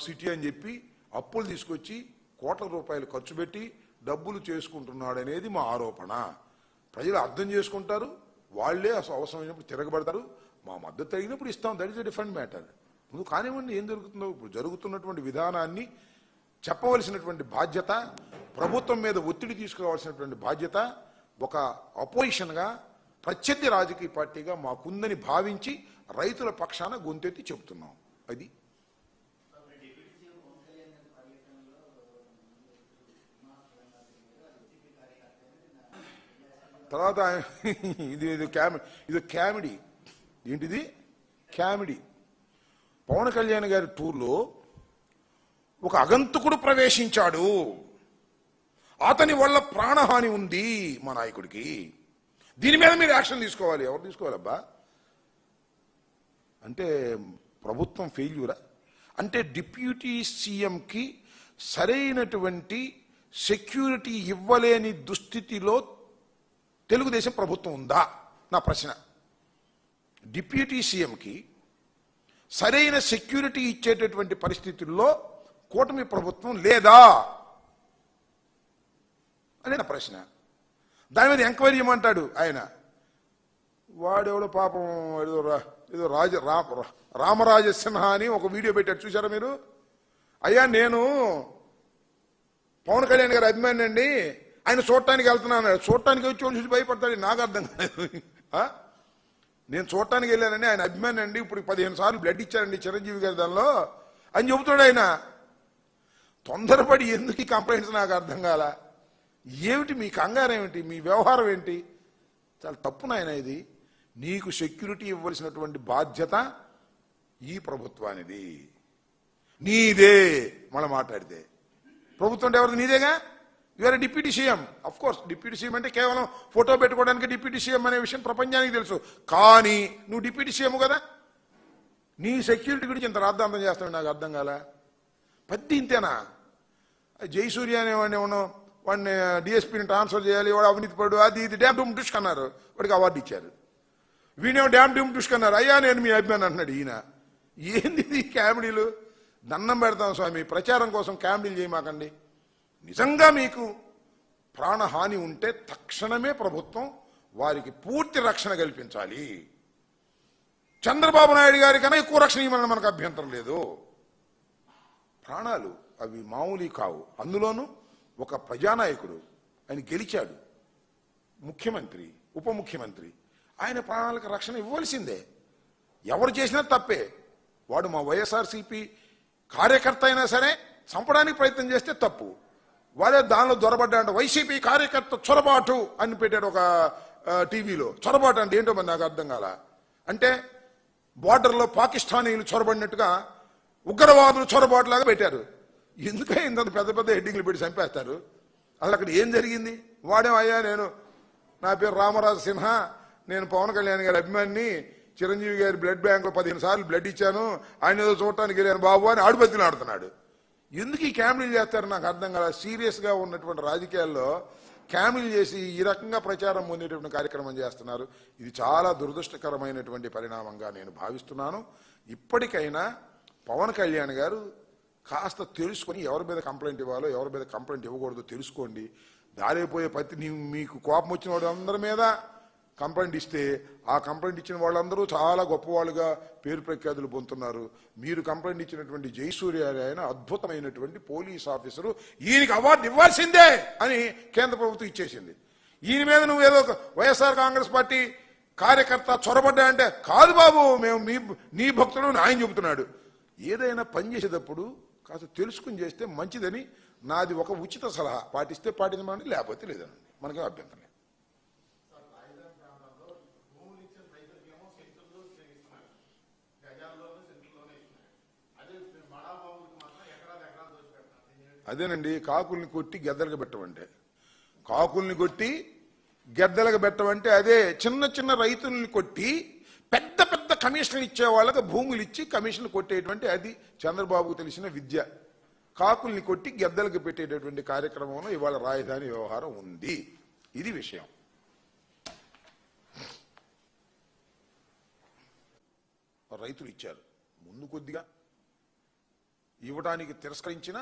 City అని చెప్పి అప్పులు తీసుకొచ్చి కోట్ల రూపాయలు ఖర్చు పెట్టి డబ్బులు చేసుకుంటున్నాడు అనేది మా ఆరోపణ. ప్రజలు అర్థం చేసుకుంటారు, వాళ్లే అవసరమైనప్పుడు తిరగబడతారు. మా మద్దతు అయినప్పుడు ఇస్తాం, that is a different matter. ముందు కానివ్వండి, ఏం జరుగుతుందో. ఇప్పుడు జరుగుతున్నటువంటి విధానాన్ని చెప్పవలసినటువంటి బాధ్యత, ప్రభుత్వం మీద ఒత్తిడి తీసుకురావాల్సినటువంటి బాధ్యత ఒక అపోజిషన్గా, ప్రత్యర్థి రాజకీయ పార్టీగా మాకుందని భావించి రైతుల పక్షాన గొంతెత్తి చెబుతున్నాం. అది తర్వాత ఇది కామెడీ. ఏంటిది కామెడీ? పవన్ కళ్యాణ్ గారి టూర్లో ఒక అగంతకుడు ప్రవేశించాడు, అతని వల్ల ప్రాణహాని ఉంది మా నాయకుడికి, దీని మీద మీరు యాక్షన్ తీసుకోవాలి. ఎవరు తీసుకోవాలబ్బా? అంటే ప్రభుత్వం ఫెయిల్యూరా? అంటే డిప్యూటీ సీఎంకి సరైనటువంటి సెక్యూరిటీ ఇవ్వలేని దుస్థితిలో తెలుగుదేశం ప్రభుత్వం ఉందా? నా ప్రశ్న. డిప్యూటీ సీఎంకి సరైన సెక్యూరిటీ ఇచ్చేటటువంటి పరిస్థితుల్లో కూటమి ప్రభుత్వం లేదా అని నా ప్రశ్న. దాని మీద ఎంక్వైరీ చేయమంటాడు ఆయన. వాడెవడో పాపం ఏదో రామరాజ సిన్హా అని ఒక వీడియో పెట్టాడు, చూసారా మీరు? అయ్యా, నేను పవన్ కళ్యాణ్ గారి అభిమాని అండి, ఆయన చూడటానికి వెళ్తున్నాను. చూడటానికి వచ్చి చూసి భయపడతాడు, నాకు అర్థం కాలేదు. నేను చూడటానికి వెళ్ళానండి, ఆయన అభిమాని అండి, ఇప్పుడు 15 సార్లు బ్లడ్ ఇచ్చారండి చిరంజీవి గారి దానిలో అని చెబుతాడు ఆయన. తొందరపడి ఎందుకు ఈ కంప్లైంట్స్ నాకు అర్థం కాల. ఏమిటి మీ కంగారు, ఏమిటి మీ వ్యవహారం ఏంటి? చాలా తప్పు నాయన ఇది. నీకు సెక్యూరిటీ ఇవ్వాల్సినటువంటి బాధ్యత ఈ ప్రభుత్వానిది, నీదే. మళ్ళీ మాట్లాడితే ప్రభుత్వం అంటే ఎవరిది? నీదేగా. You're deputy CM. Of course deputy CM అంటే కేవలం ఫోటో పెట్టుకోవడానికి డిప్యూటీ సీఎం అనే విషయం ప్రపంచానికి తెలుసు. కానీ నువ్వు డిప్యూటీ సీఎం కదా, నీ సెక్యూరిటీ గురించి ఇంత రాద్ధాంతం చేస్తావు, నాకు అర్థం కాల. పద్ది ఇంతేనా? జయసూర్య అనేవాడిని వాడిని డిఎస్పీని ట్రాన్స్ఫర్ చేయాలి, వాడు అవినీతి పడు, అది ఇది డ్యామ్ డూమ్ టుష్క్ అన్నారు, వాడికి అవార్డు ఇచ్చారు. వీడేమో డ్యామ్ డూమ్ టుష్క్ అన్నారు, అయ్యా నేను మీ అభిమాని అంటున్నాడు ఈయన. ఏంది ఈ కామెడీలు? దండం పెడతాం స్వామి, ప్రచారం కోసం కామెడీలు చేయమాకండి. నిజంగా మీకు ప్రాణహాని ఉంటే తక్షణమే ప్రభుత్వం వారికి పూర్తి రక్షణ కల్పించాలి. చంద్రబాబు నాయుడు గారి కన్నా ఎక్కువ రక్షణ ఇవ్వాలని మనకు అభ్యంతరం లేదు. ప్రాణాలు అవి మామూలు కావు. అందులోనూ ఒక ప్రజానాయకుడు, ఆయన గెలిచాడు, ముఖ్యమంత్రి, ఉప ముఖ్యమంత్రి, ఆయన ప్రాణాలకు రక్షణ ఇవ్వాల్సిందే. ఎవరు చేసినా తప్పే. వాడు మా వైఎస్ఆర్సీపీ కార్యకర్త అయినా సరే చంపడానికి ప్రయత్నం చేస్తే తప్పు. వాడే దానిలో దొరబడ్డా. వైసీపీ కార్యకర్త చొరబాటు అని పెట్టాడు ఒక టీవీలో. చొరబాటు అంటే ఏంటో మరి నాకు అర్థం కాల. అంటే బార్డర్లో పాకిస్తానీలు చొరబడినట్టుగా ఉగ్రవాదులు చొరబాటులాగా పెట్టారు. ఎందుకంటే ఇంత పెద్ద పెద్ద హెడ్డింగ్లు పెట్టి చంపేస్తారు. అసలు అక్కడ ఏం జరిగింది? వాడేం, అయ్యా నేను, నా పేరు రామరాజు సిన్హా, నేను పవన్ కళ్యాణ్ గారి అభిమాని, చిరంజీవి గారి బ్లడ్ బ్యాంకులో 15 సార్లు బ్లడ్ ఇచ్చాను, ఆయన ఏదో చూడటానికి వెళ్ళాను బాబు అని ఆడుబతిని ఆడుతున్నాడు. ఎందుకు ఈ క్యామిలీలు చేస్తారు నాకు అర్థం కాదు. సీరియస్గా ఉన్నటువంటి రాజకీయాల్లో క్యామిల్ చేసి ఈ రకంగా ప్రచారం పొందేటువంటి కార్యక్రమం చేస్తున్నారు. ఇది చాలా దురదృష్టకరమైనటువంటి పరిణామంగా నేను భావిస్తున్నాను. ఇప్పటికైనా పవన్ కళ్యాణ్ గారు కాస్త తెలుసుకొని ఎవరి మీద కంప్లైంట్ ఇవ్వాలో, ఎవరి మీద కంప్లైంట్ ఇవ్వకూడదో తెలుసుకోండి. దారిపోయే మీకు కోపం వచ్చిన వాళ్ళందరి మీద కంప్లైంట్ ఇస్తే ఆ కంప్లైంట్ ఇచ్చిన వాళ్ళందరూ చాలా గొప్పవాళ్ళుగా పేరు ప్రఖ్యాతులు పొందుతున్నారు. మీరు కంప్లైంట్ ఇచ్చినటువంటి జయసూర్య ఆయన అద్భుతమైనటువంటి పోలీస్ ఆఫీసరు, ఈయనకి అవార్డు ఇవ్వాల్సిందే అని కేంద్ర ప్రభుత్వం ఇచ్చేసింది. ఈయన మీద నువ్వు ఏదో వైఎస్ఆర్ కాంగ్రెస్ పార్టీ కార్యకర్త చొరబడ్డా అంటే, కాదు బాబు మేము నీ భక్తుడు ఆయన చెబుతున్నాడు. ఏదైనా పని చేసేటప్పుడు కాస్త తెలుసుకుని చేస్తే మంచిదని నాది ఒక ఉచిత సలహా. పాటిస్తే పాటించమని, లేకపోతే లేదనండి, మనకేం అభ్యంతరం లేదు. అదేనండి, కాకుల్ని కొట్టి గెద్దలుగా పెట్టమంటే, కాకుల్ని కొట్టి గెద్దలుగా పెట్టమంటే అదే. చిన్న చిన్న రైతుల్ని కొట్టి పెద్ద పెద్ద కమిషన్లు ఇచ్చే వాళ్ళకి భూములు ఇచ్చి కమిషన్లు కొట్టేటువంటి అది చంద్రబాబుకు తెలిసిన విద్య. కాకుల్ని కొట్టి గెద్దలకు పెట్టేటటువంటి కార్యక్రమంలో ఇవాళ రాజధాని వ్యవహారం ఉంది. ఇది విషయం. రైతులు ఇచ్చారు ముందు కొద్దిగా ఇవ్వడానికి తిరస్కరించిన